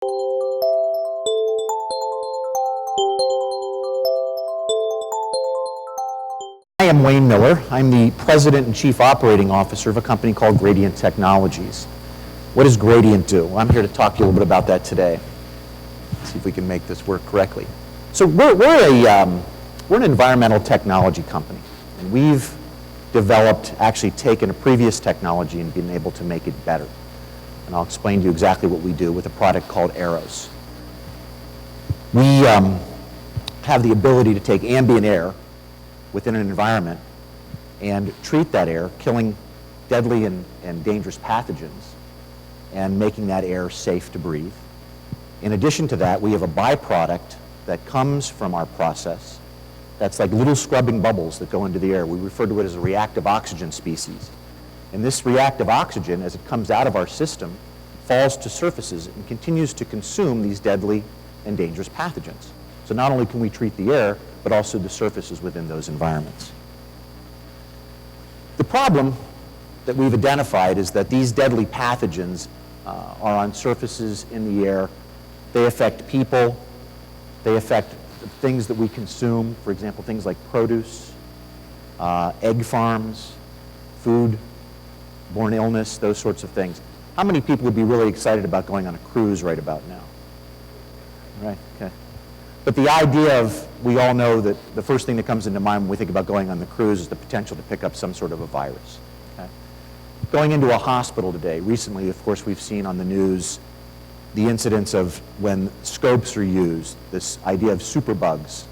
I am Wayne Miller. I'm the President and Chief Operating Officer of a company called Gradient Technologies. What does Gradient do? Well, I'm here to talk to you a little bit about that today. Let's see if we can make this work correctly. So we're an environmental technology company, and we've actually taken a previous technology and been able to make it better. And I'll explain to you exactly what we do with a product called Arrows. We have the ability to take ambient air within an environment and treat that air, killing deadly and dangerous pathogens, and making that air safe to breathe. In addition to that, we have a byproduct that comes from our process that's like little scrubbing bubbles that go into the air. We refer to it as a reactive oxygen species. And this reactive oxygen, as it comes out of our system, falls to surfaces and continues to consume these deadly and dangerous pathogens. So not only can we treat the air, but also the surfaces within those environments. The problem that we've identified is that these deadly pathogens are on surfaces in the air. They affect people. They affect things that we consume, for example, things like produce, egg farms, food-borne illness, those sorts of things. How many people would be really excited about going on a cruise right about now? Right, okay. But the idea of, we all know that the first thing that comes into mind when we think about going on the cruise is the potential to pick up some sort of a virus. Okay? Going into a hospital today, recently, of course, we've seen on the news the incidents of when scopes are used, this idea of superbugs,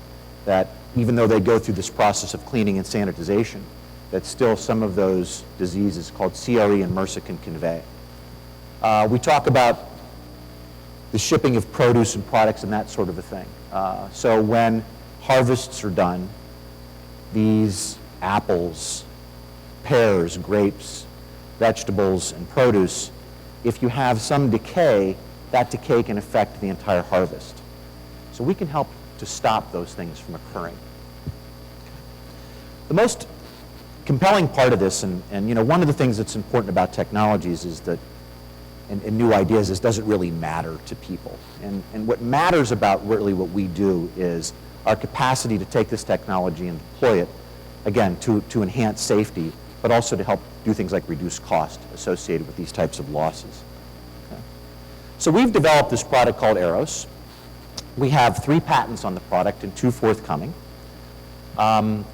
that even though they go through this process of cleaning and sanitization, that still some of those diseases called CRE and MRSA can convey. We talk about the shipping of produce and products and that sort of a thing. So when harvests are done, these apples, pears, grapes, vegetables, and produce, if you have some decay, that decay can affect the entire harvest. So we can help to stop those things from occurring. The most compelling part of this, and you know, one of the things that's important about technologies is that and new ideas is doesn't really matter to people. And what matters about really what we do is our capacity to take this technology and deploy it, again, to enhance safety, but also to help do things like reduce cost associated with these types of losses. Okay. So we've developed this product called Arrows. We have 3 patents on the product and 2 forthcoming.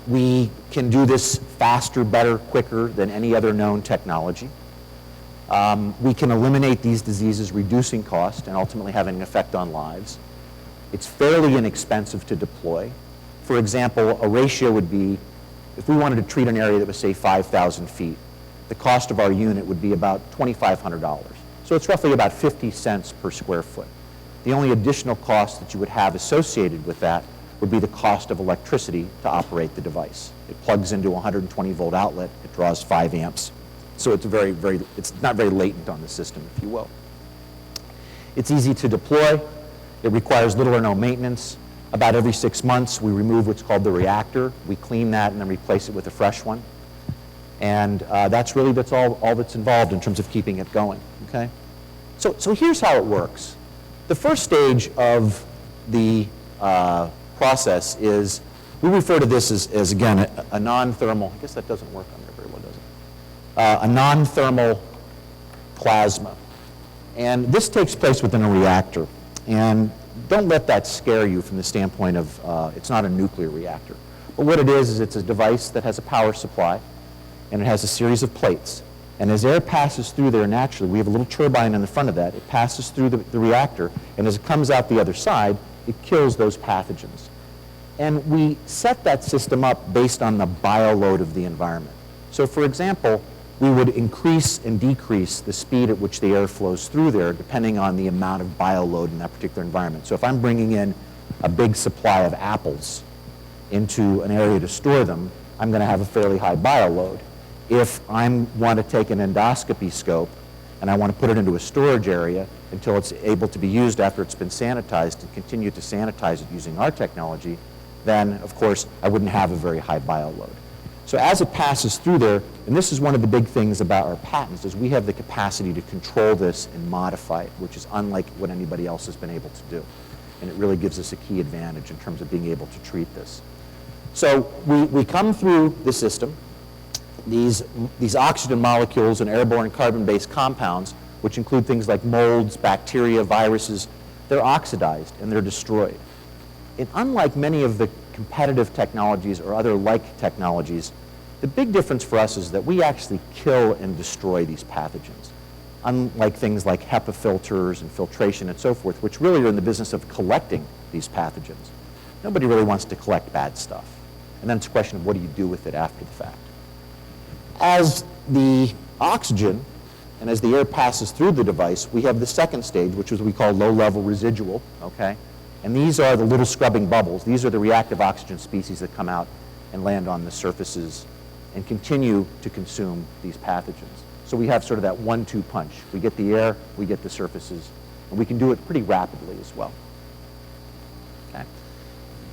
We can do this faster, better, quicker than any other known technology. We can eliminate these diseases, reducing cost and ultimately having an effect on lives. It's fairly inexpensive to deploy. For example, a ratio would be, if we wanted to treat an area that was, say, 5,000 feet, the cost of our unit would be about $2,500. So it's roughly about 50 cents per square foot. The only additional cost that you would have associated with that would be the cost of electricity to operate the device. It plugs into a 120 volt outlet. It draws 5 amps. So it's it's not very latent on the system, if you will. It's easy to deploy. It requires little or no maintenance. About every 6 months, we remove what's called the reactor. We clean that and then replace it with a fresh one. And that's all that's involved in terms of keeping it going, okay? So here's how it works. The first stage of the process is, we refer to this as again, a non-thermal, I guess that doesn't work on there very well, does it? A non-thermal plasma. And this takes place within a reactor. And don't let that scare you from the standpoint of it's not a nuclear reactor. But what it is it's a device that has a power supply, and it has a series of plates. And as air passes through there naturally, we have a little turbine in the front of that. It passes through the reactor, and as it comes out the other side, it kills those pathogens. And we set that system up based on the bioload of the environment. So for example, we would increase and decrease the speed at which the air flows through there depending on the amount of bioload in that particular environment. So if I'm bringing in a big supply of apples into an area to store them, I'm going to have a fairly high bioload. If I want to take an endoscopy scope and I want to put it into a storage area until it's able to be used after it's been sanitized and continue to sanitize it using our technology, then of course I wouldn't have a very high bioload. So as it passes through there, and this is one of the big things about our patents, is we have the capacity to control this and modify it, which is unlike what anybody else has been able to do. And it really gives us a key advantage in terms of being able to treat this. So we come through the system. These oxygen molecules and airborne carbon-based compounds, which include things like molds, bacteria, viruses, they're oxidized and they're destroyed. And unlike many of the competitive technologies or other like technologies, the big difference for us is that we actually kill and destroy these pathogens. Unlike things like HEPA filters and filtration and so forth, which really are in the business of collecting these pathogens. Nobody really wants to collect bad stuff. And then it's a question of what do you do with it after the fact. As the oxygen and as the air passes through the device, we have the second stage, which is what we call low-level residual, okay? And these are the little scrubbing bubbles. These are the reactive oxygen species that come out and land on the surfaces and continue to consume these pathogens. So we have sort of that 1-2 punch. We get the air, we get the surfaces, and we can do it pretty rapidly as well. Okay.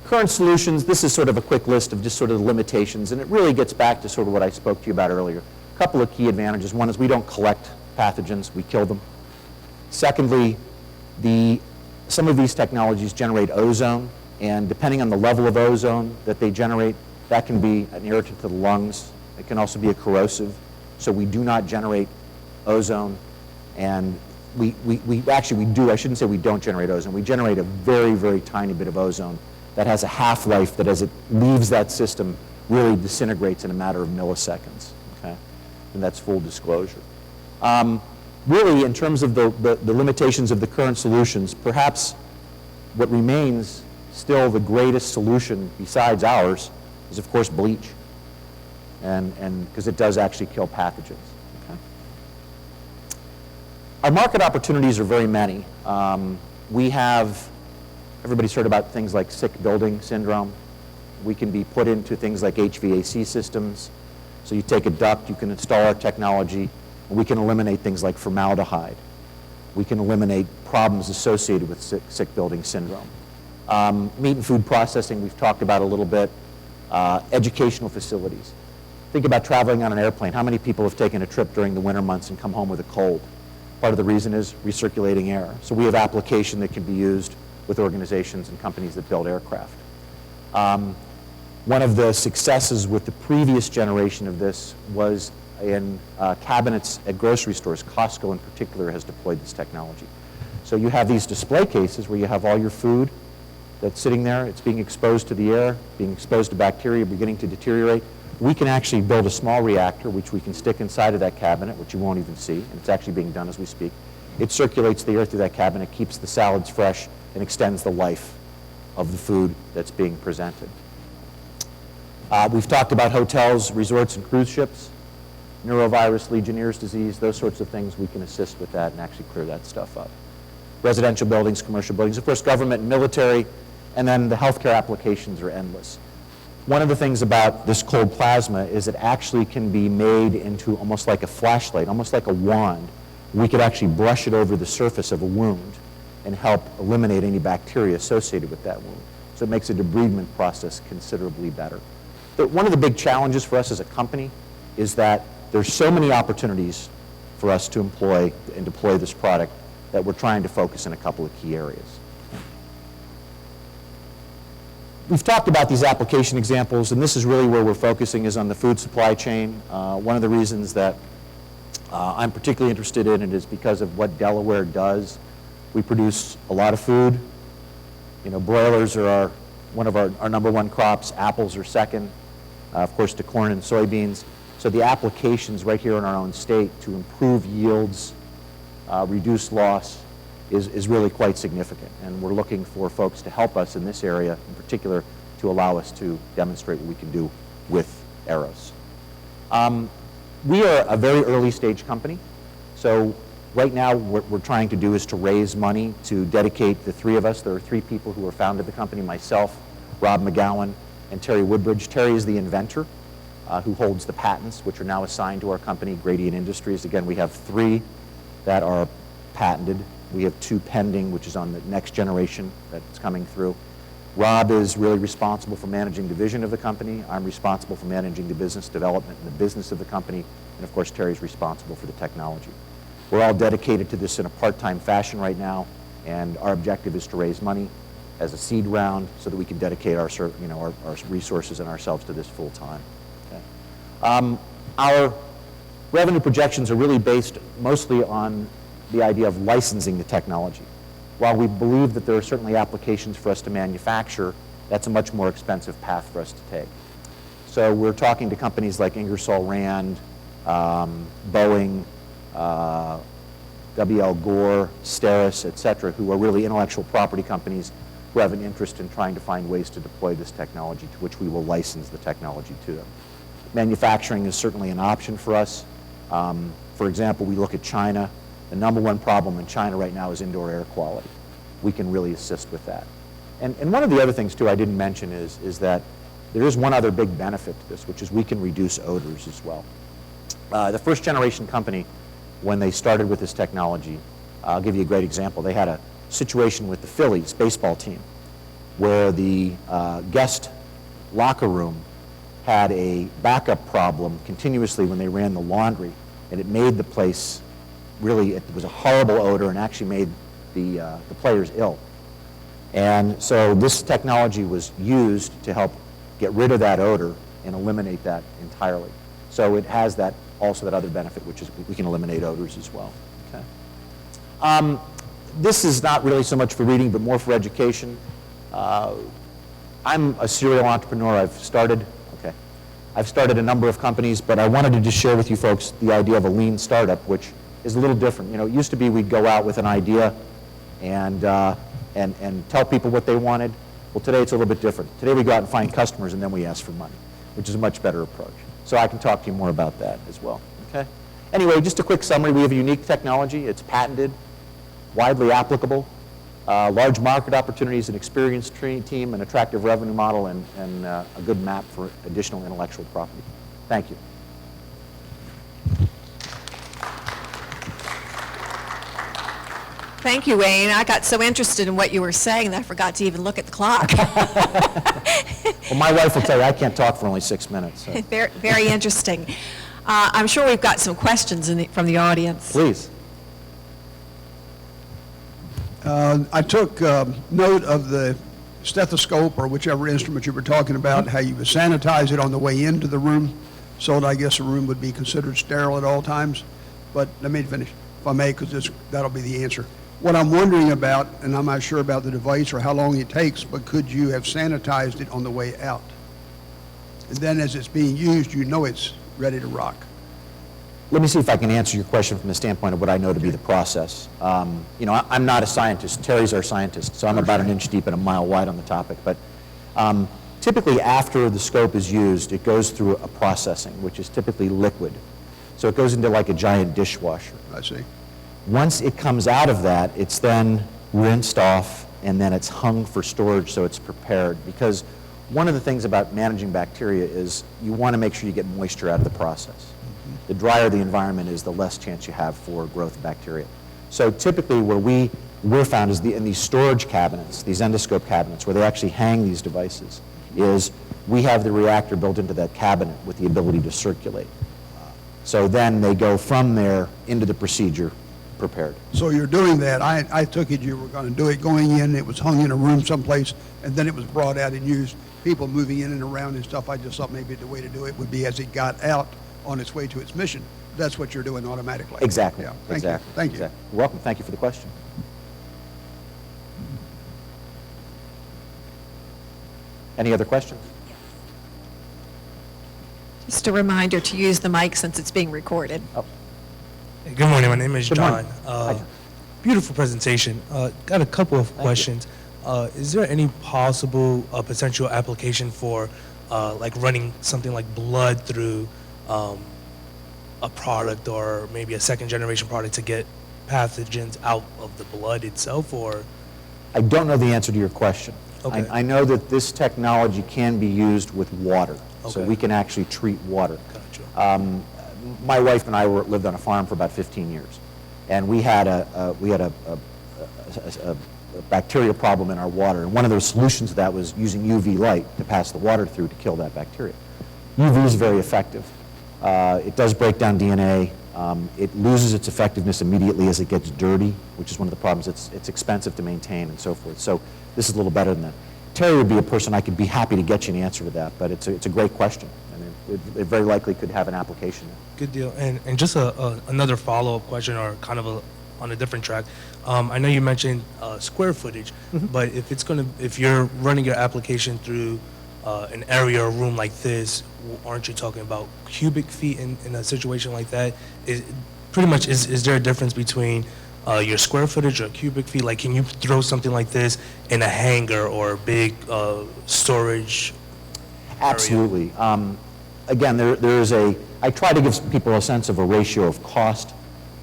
Current solutions, this is sort of a quick list of just sort of the limitations, and it really gets back to sort of what I spoke to you about earlier. A couple of key advantages. One is we don't collect pathogens, we kill them. Secondly, some of these technologies generate ozone, and depending on the level of ozone that they generate, that can be an irritant to the lungs. It can also be a corrosive. So we do not generate ozone, and we do, I shouldn't say we don't generate ozone. We generate a very, very tiny bit of ozone that has a half-life that as it leaves that system really disintegrates in a matter of milliseconds, okay? And that's full disclosure. Really, in terms of the limitations of the current solutions, perhaps what remains still the greatest solution besides ours is, of course, bleach, and because it does actually kill pathogens. Okay? Our market opportunities are very many. Everybody's heard about things like sick building syndrome. We can be put into things like HVAC systems. So you take a duct, you can install our technology, and we can eliminate things like formaldehyde. We can eliminate problems associated with sick building syndrome. Meat and food processing, we've talked about a little bit. Educational facilities. Think about traveling on an airplane. How many people have taken a trip during the winter months and come home with a cold? Part of the reason is recirculating air. So we have application that can be used with organizations and companies that build aircraft. One of the successes with the previous generation of this was in cabinets at grocery stores. Costco in particular has deployed this technology. So you have these display cases where you have all your food that's sitting there. It's being exposed to the air, being exposed to bacteria, beginning to deteriorate. We can actually build a small reactor which we can stick inside of that cabinet, which you won't even see, and it's actually being done as we speak. It circulates the air through that cabinet, keeps the salads fresh, and extends the life of the food that's being presented. We've talked about hotels, resorts, and cruise ships, neurovirus, Legionnaire's disease, those sorts of things. We can assist with that and actually clear that stuff up. Residential buildings, commercial buildings, of course, government and military, and then the healthcare applications are endless. One of the things about this cold plasma is it actually can be made into almost like a flashlight, almost like a wand. We could actually brush it over the surface of a wound and help eliminate any bacteria associated with that wound. So it makes the debridement process considerably better. But one of the big challenges for us as a company is that there's so many opportunities for us to employ and deploy this product that we're trying to focus in a couple of key areas. We've talked about these application examples, and this is really where we're focusing, is on the food supply chain. One of the reasons that I'm particularly interested in it is because of what Delaware does. We produce a lot of food. You know, broilers are one of our #1 crops. Apples are second, of course, to corn and soybeans. So the applications right here in our own state to improve yields, reduce loss, is really quite significant. And we're looking for folks to help us in this area in particular to allow us to demonstrate what we can do with Aeros. We are a very early stage company. So right now what we're trying to do is to raise money to dedicate the three of us. There are three people who are founded the company, myself, Rob McGowan, and Terry Woodbridge. Terry is the inventor who holds the patents, which are now assigned to our company, Gradient Industries. Again, we have 3 that are patented. We have 2 pending, which is on the next generation that's coming through. Rob is really responsible for managing the vision of the company. I'm responsible for managing the business development and the business of the company. And of course, Terry's responsible for the technology. We're all dedicated to this in a part-time fashion right now, and our objective is to raise money as a seed round so that we can dedicate our resources and ourselves to this full time. Okay. Our revenue projections are really based mostly on the idea of licensing the technology. While we believe that there are certainly applications for us to manufacture, that's a much more expensive path for us to take. So we're talking to companies like Ingersoll Rand, Boeing, W.L. Gore, Steris, et cetera, who are really intellectual property companies who have an interest in trying to find ways to deploy this technology, to which we will license the technology to them. Manufacturing is certainly an option for us. For example, we look at China. The number one problem in China right now is indoor air quality. We can really assist with that. And one of the other things, too, I didn't mention is that there is one other big benefit to this, which is we can reduce odors as well. The first generation company, when they started with this technology, I'll give you a great example. They had a situation with the Phillies baseball team where the guest locker room had a backup problem continuously when they ran the laundry, and it made the place really, it was a horrible odor and actually made the players ill. And so this technology was used to help get rid of that odor and eliminate that entirely. So it has that also that other benefit, which is we can eliminate odors as well. Okay. This is not really so much for reading, but more for education. I'm a serial entrepreneur. I've started a number of companies, but I wanted to just share with you folks the idea of a lean startup, which is a little different. You know, it used to be we'd go out with an idea and tell people what they wanted. Well, today it's a little bit different. Today we go out and find customers and then we ask for money, which is a much better approach. So I can talk to you more about that as well. Okay. Anyway, just a quick summary. We have a unique technology. It's patented, widely applicable, large market opportunities, an experienced team, an attractive revenue model, and a good map for additional intellectual property. Thank you. Thank you, Wayne. I got so interested in what you were saying that I forgot to even look at the clock. Well, my wife will tell you I can't talk for only 6 minutes. So. Very, very interesting. I'm sure we've got some questions from the audience. Please. I took note of the stethoscope or whichever instrument you were talking about, how you would sanitize it on the way into the room, so that I guess the room would be considered sterile at all times. But let me finish, if I may, because that'll be the answer. What I'm wondering about, and I'm not sure about the device or how long it takes, but could you have sanitized it on the way out? And then as it's being used, you know it's ready to rock. Let me see if I can answer your question from the standpoint of what I know to be the process. You know, I'm not a scientist. Terry's our scientist, so I'm about an inch deep and a mile wide on the topic. But typically after the scope is used, it goes through a processing, which is typically liquid. So it goes into like a giant dishwasher. I see. Once it comes out of that, it's then rinsed off, and then it's hung for storage so it's prepared. Because one of the things about managing bacteria is you want to make sure you get moisture out of the process. Mm-hmm. The drier the environment is, the less chance you have for growth of bacteria. So typically where we're found is in these storage cabinets, these endoscope cabinets, where they actually hang these devices, is we have the reactor built into that cabinet with the ability to circulate. So then they go from there into the procedure prepared. So you're doing that. I took it you were going to do it going in, it was hung in a room someplace, and then it was brought out and used. People moving in and around and stuff, I just thought maybe the way to do it would be as it got out on its way to its mission. That's what you're doing automatically. Exactly. Yeah. Thank exactly. you. Thank you. Exactly. You're welcome. Thank you for the question. Any other questions? Just a reminder to use the mic since it's being recorded. Oh. Hey, good morning. My name is Good John. morning. Beautiful presentation. Got a couple of questions. Is there any possible potential application for like running something like blood through a product or maybe a second generation product to get pathogens out of the blood itself? Or I don't know the answer to your question. Okay. I know that this technology can be used with water, so Okay. we can actually treat water. Gotcha. My wife and I lived on a farm for about 15 years, and we had a a bacteria problem in our water. And one of the solutions to that was using UV light to pass the water through to kill that bacteria. UV is very effective. It does break down DNA. It loses its effectiveness immediately as it gets dirty, which is one of the problems. It's expensive to maintain and so forth. So this is a little better than that. Terry would be a person I could be happy to get you an answer to that, but it's a great question. And it very likely could have an application. Good deal. And just another follow-up question, or kind of on a different track. I know you mentioned square footage, but if you're running your application through an area or room like this, aren't you talking about cubic feet in a situation like that? Is there a difference between your square footage or cubic feet? Like, can you throw something like this in a hangar or a big storage area? Absolutely. Again, I try to give people a sense of a ratio of cost,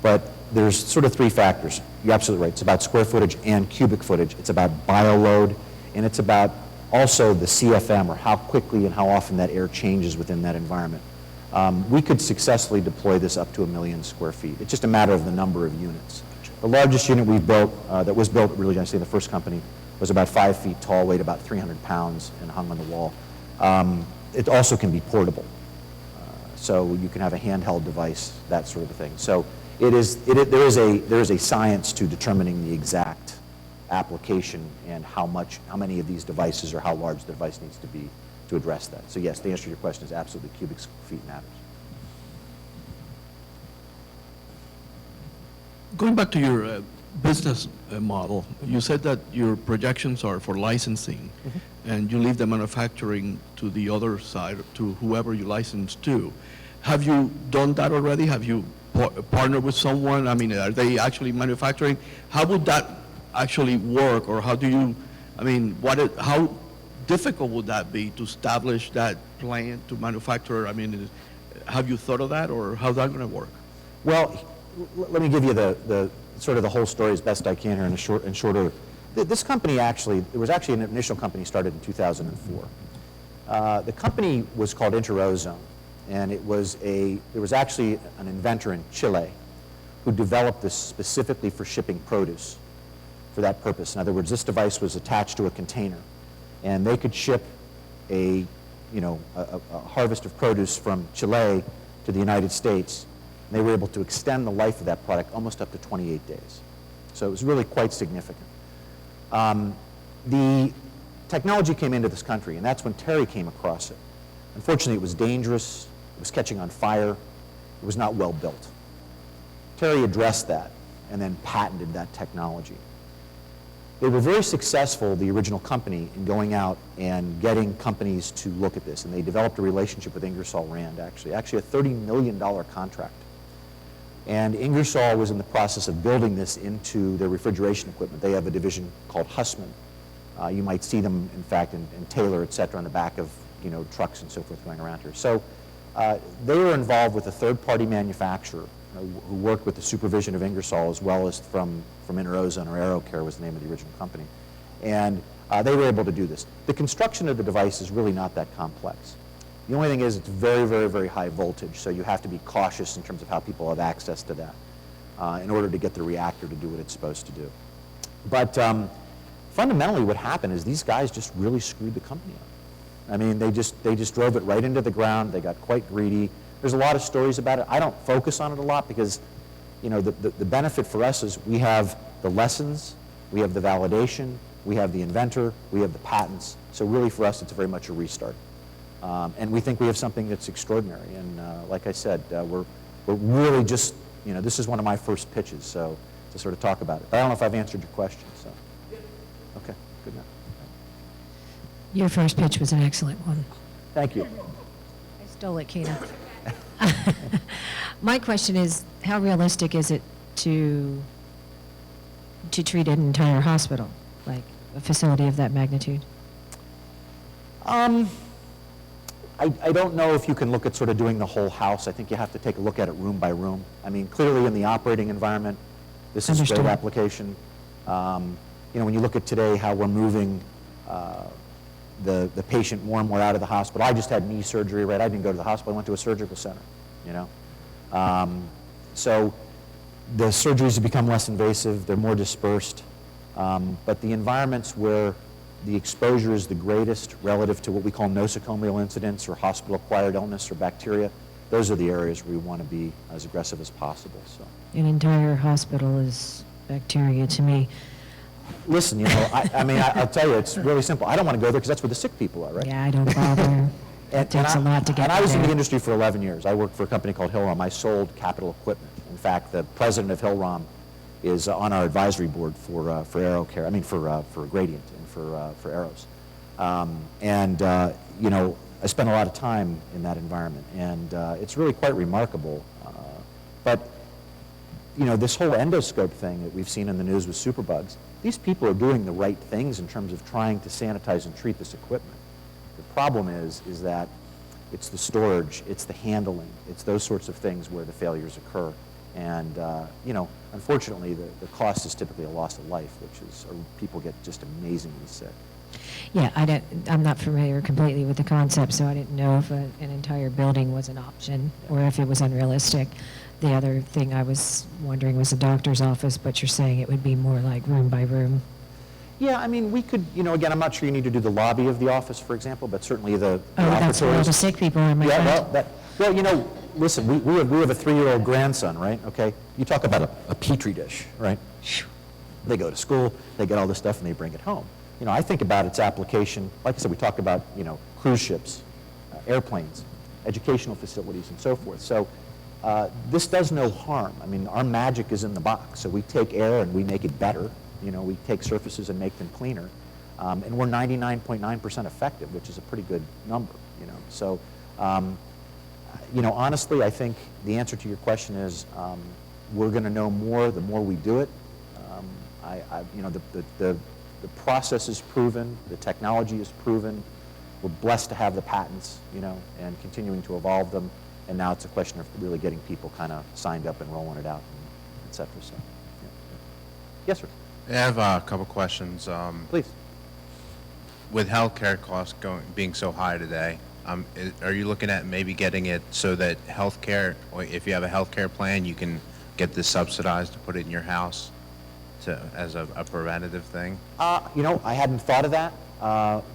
but there's sort of three factors. You're absolutely right. It's about square footage and cubic footage. It's about bioload, and it's about also the CFM, or how quickly and how often that air changes within that environment. We could successfully deploy this up to 1 million square feet. It's just a matter of the number of units. The largest unit we've built, that was built really, I say the first company, was about 5 feet tall, weighed about 300 pounds, and hung on the wall. It also can be portable. So you can have a handheld device, that sort of a thing. So there is a science to determining the exact application and how many of these devices, or how large the device needs to be to address that. So yes, the answer to your question is absolutely cubic feet matters. Going back to your business model, you said that your projections are for licensing, and you leave the manufacturing to the other side, to whoever you license to. Have you done that already? Have you partnered with someone? I mean, are they actually manufacturing? How would that actually work, or how do you, I mean, how difficult would that be to establish that plant to manufacture? I mean, have you thought of that, or how's that going to work? Well, let me give you the sort of the whole story as best I can here in short order. This company it was actually an initial company started in 2004. The company was called Interozone, and there was actually an inventor in Chile who developed this specifically for shipping produce for that purpose. In other words, this device was attached to a container, and they could ship a harvest of produce from Chile to the United States. And they were able to extend the life of that product almost up to 28 days. So it was really quite significant. The technology came into this country, and that's when Terry came across it. Unfortunately, it was dangerous, it was catching on fire, it was not well built. Terry addressed that and then patented that technology. They were very successful, the original company, in going out and getting companies to look at this, and they developed a relationship with Ingersoll Rand, actually a $30 million contract. And Ingersoll was in the process of building this into their refrigeration equipment. They have a division called Hussmann. You might see them, in fact, in Taylor, et cetera, on the back of trucks and so forth going around here. So they were involved with a third-party manufacturer who worked with the supervision of Ingersoll, as well as from Interozone, or AeroCare was the name of the original company. And they were able to do this. The construction of the device is really not that complex. The only thing is it's very, very, very high voltage, so you have to be cautious in terms of how people have access to that in order to get the reactor to do what it's supposed to do. But fundamentally what happened is these guys just really screwed the company up. I mean, they just drove it right into the ground. They got quite greedy. There's a lot of stories about it. I don't focus on it a lot because the benefit for us is we have the lessons, we have the validation, we have the inventor, we have the patents. So really for us it's very much a restart. And we think we have something that's extraordinary. And like I said, we're really just, this is one of my first pitches, so to sort of talk about it. But I don't know if I've answered your question, so. Okay, good enough. Your first pitch was an excellent one. Thank you. I stole it, Kina. My question is, how realistic is it to treat an entire hospital, like a facility of that magnitude? I don't know if you can look at sort of doing the whole house. I think you have to take a look at it room by room. I mean, clearly in the operating environment, this is a great application. When you look at today how we're moving the patient more and more out of the hospital. I just had knee surgery, right? I didn't go to the hospital. I went to a surgical center, So the surgeries have become less invasive. They're more dispersed. But the environments where the exposure is the greatest relative to what we call nosocomial incidents or hospital-acquired illness or bacteria, those are the areas where we want to be as aggressive as possible. So, An entire hospital is bacteria to me. listen, I'll tell you, it's really simple. I don't want to go there because that's where the sick people are, right? Yeah, I don't bother. It takes a lot to get And I was in the there. industry for 11 years. I worked for a company called Hillrom. I sold capital equipment. In fact, the president of Hillrom is on our advisory board for AeroCare. I mean, for Gradient and for Aeros. I spent a lot of time in that environment, and it's really quite remarkable. But this whole endoscope thing that we've seen in the news with superbugs, these people are doing the right things in terms of trying to sanitize and treat this equipment. The problem is that it's the storage, it's the handling, it's those sorts of things where the failures occur. And, unfortunately, the cost is typically a loss of life, people get just amazingly sick. Yeah, I'm not familiar completely with the concept, so I didn't know if an entire building was an option or if it was unrealistic. The other thing I was wondering was the doctor's office, but you're saying it would be more like room by room. Yeah, I mean, we could, again, I'm not sure you need to do the lobby of the office, for example, but certainly the That's where all the operatories. sick people are, my friend. Listen, we have a 3-year-old grandson, right? Okay, you talk about a petri dish, right? They go to school, they get all this stuff, and they bring it home. I think about its application. Like I said, we talked about cruise ships, airplanes, educational facilities, and so forth. So this does no harm. I mean, our magic is in the box. So we take air and we make it better. We take surfaces and make them cleaner, and we're 99.9% effective, which is a pretty good number. So. Honestly, I think the answer to your question is we're going to know more the more we do it. The process is proven, the technology is proven. We're blessed to have the patents, and continuing to evolve them. And now it's a question of really getting people kind of signed up and rolling it out, et cetera. So, yeah. Yes, sir. I have a couple questions. Please. With healthcare costs being so high today, are you looking at maybe getting it so that healthcare, or if you have a healthcare plan, you can get this subsidized to put it in your house as a preventative thing? I hadn't thought of that.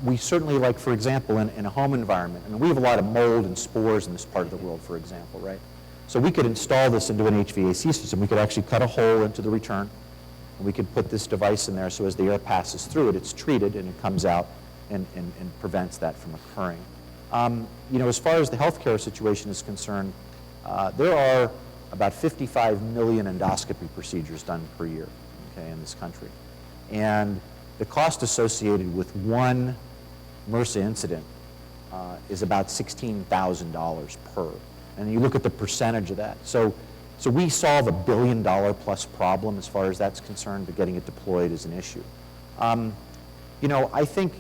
We certainly, like, for example, in a home environment, I mean, we have a lot of mold and spores in this part of the world, for example, right? So we could install this into an HVAC system. We could actually cut a hole into the return, and we could put this device in there so as the air passes through it, it's treated and it comes out and prevents that from occurring. As far as the healthcare situation is concerned, there are about 55 million endoscopy procedures done per year, in this country. And the cost associated with one MRSA incident is about $16,000 per. And you look at the percentage of that. So we solve $1 billion plus problem as far as that's concerned, but getting it deployed is an issue. I think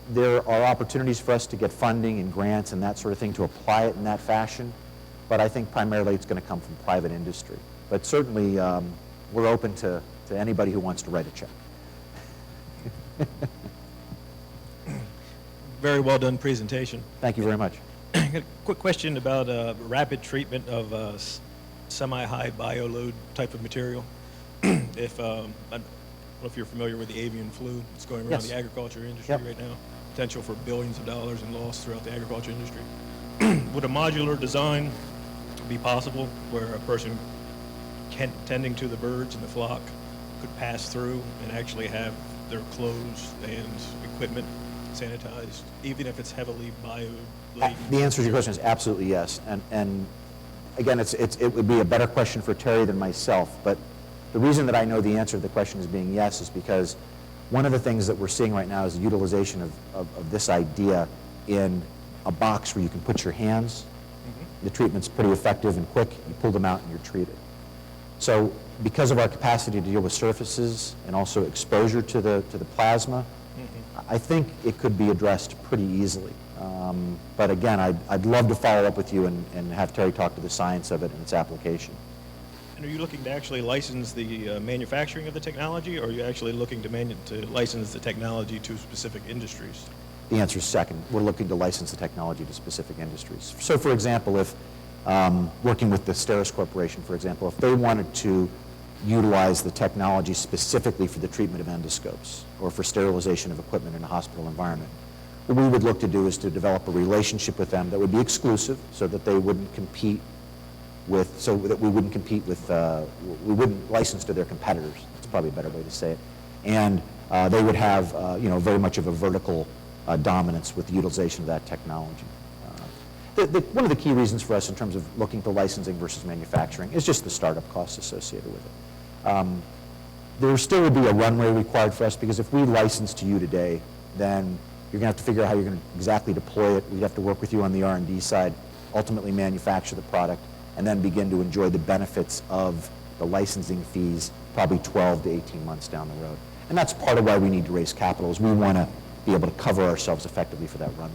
there are opportunities for us to get funding and grants and that sort of thing to apply it in that fashion, but I think primarily it's going to come from private industry. But certainly we're open to anybody who wants to write a check. Very well done presentation. Thank you very much. A quick question about rapid treatment of semi-high bioload type of material. I don't know if you're familiar with the avian flu. It's going around Yes. the agriculture industry Yep. right now. Potential for billions of dollars in loss throughout the agriculture industry. Would a modular design be possible where a person tending to the birds in the flock could pass through and actually have their clothes and equipment sanitized, even if it's heavily bio-laden? The answer to your question is absolutely yes. And again, it would be a better question for Terry than myself, but the reason that I know the answer to the question is being yes is because one of the things that we're seeing right now is the utilization of this idea in a box where you can put your hands. The treatment's pretty effective and quick. You pull them out and you're treated. So because of our capacity to deal with surfaces and also exposure to the plasma, I think it could be addressed pretty easily. But again, I'd love to follow up with you and have Terry talk to the science of it and its application. And are you looking to actually license the manufacturing of the technology, or are you actually looking to license the technology to specific industries? The answer is second. We're looking to license the technology to specific industries. So for example, if working with the Steris Corporation, for example, if they wanted to utilize the technology specifically for the treatment of endoscopes or for sterilization of equipment in a hospital environment. What we would look to do is to develop a relationship with them that would be exclusive so that they wouldn't compete with, we wouldn't license to their competitors. That's probably a better way to say it. And they would have, very much of a vertical dominance with the utilization of that technology. One of the key reasons for us in terms of looking to licensing versus manufacturing is just the startup costs associated with it. There still would be a runway required for us, because if we license to you today, then you're going to have to figure out how you're going to exactly deploy it. We'd have to work with you on the R&D side, ultimately manufacture the product, and then begin to enjoy the benefits of the licensing fees probably 12 to 18 months down the road. And that's part of why we need to raise capital, is we want to be able to cover ourselves effectively for that runway.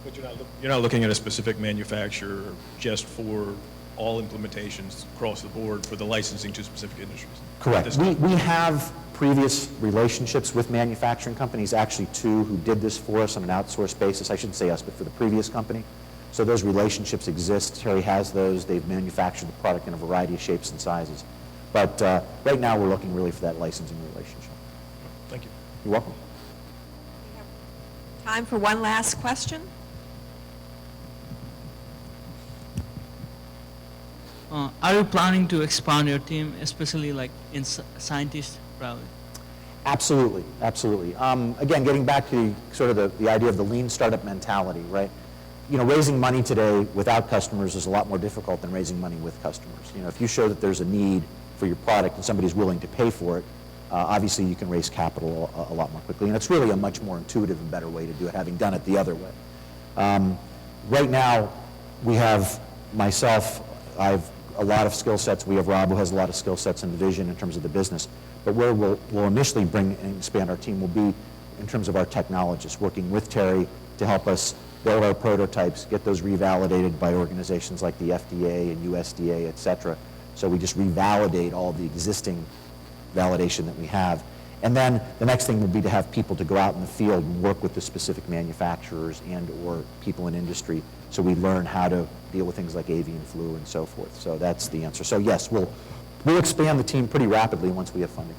But you're not looking at a specific manufacturer just for all implementations across the board for the licensing to specific industries? Correct. We have previous relationships with manufacturing companies, actually two who did this for us on an outsourced basis. I shouldn't say us, but for the previous company. So those relationships exist. Terry has those. They've manufactured the product in a variety of shapes and sizes. But right now we're looking really for that licensing relationship. Thank you. You're welcome. We have time for one last question. Are you planning to expand your team, especially like in scientists, probably? Absolutely, absolutely. Again, getting back to sort of the idea of the lean startup mentality, right? Raising money today without customers is a lot more difficult than raising money with customers. If you show that there's a need for your product and somebody's willing to pay for it, obviously you can raise capital a lot more quickly. And it's really a much more intuitive and better way to do it, having done it the other way. Right now, we have myself, I have a lot of skill sets. We have Rob, who has a lot of skill sets in the vision in terms of the business. But where we'll initially bring and expand our team will be in terms of our technologists, working with Terry to help us build our prototypes, get those revalidated by organizations like the FDA and USDA, et cetera. So we just revalidate all the existing validation that we have. And then the next thing would be to have people to go out in the field and work with the specific manufacturers and or people in industry, so we learn how to deal with things like avian flu and so forth. So that's the answer. So yes, we'll expand the team pretty rapidly once we have funding.